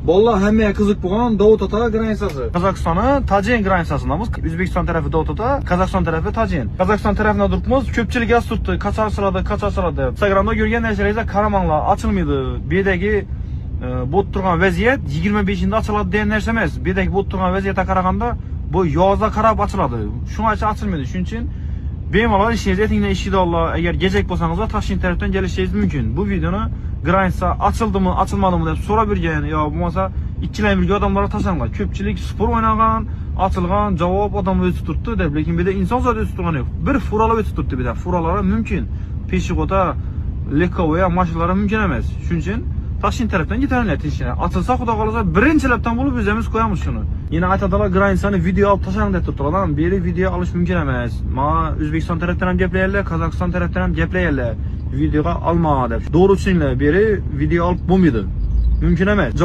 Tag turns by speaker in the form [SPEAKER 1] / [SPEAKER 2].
[SPEAKER 1] Vallahi hemmeye kızık bulan Davut Ata granitsası.
[SPEAKER 2] Kazakistan'ı Tajiyen granitsasındamız. Özbekistan tarafı Davut Ata, Kazakistan tarafı Tajiyen. Kazakistan tarafına durupmuz. Köpçülük yaz tuttu. Kaçar sırada. Instagramda görgen nerselerde Karamanla açılmıydı. Birdeki bot turgan vaziyet 25'inde açıladı diyen nerse emas. Birdeki bot turgan vaziyete karaganda bu yozda karab açıladı. Şuna açılmıyordu. Şunun için bemalol işiniz etingden işiydi Allah. Eğer gecek bolsanız da Taşkent taraftan gelişiniz mümkün. Bu videonu granitsa açıldı mı, açılmadı mı deb so'rab bergan. Ya bo'lmasa ikkilanib adamlara taşanlar. Köpçülük spor oynagan, atılgan, cevap adam özü tuttu deb, lekin bir de inson zat özü tutgan yok. Bir furalar özü tuttu bir de. Furalara mümkün. Peşikota, lekkoya, maşinlara mümkün emas. Şunun için Taşkent taraftan getirenler tinchine. Atılsa xudo qalasa birinchi lapdan bo'lib o'zimiz qo'yamiz shuni. Yine aytadilar granitsani video olib tashlang deb turdilar. Beri video olish mumkin emas. Ma O'zbekiston tarafdan ham gaplayarlar, Qozog'iston tarafdan ham gaplayarlar. Videoga olma deb. To'g'ri tushuninglar, beri video olib bo'lmaydi. Mumkin emas.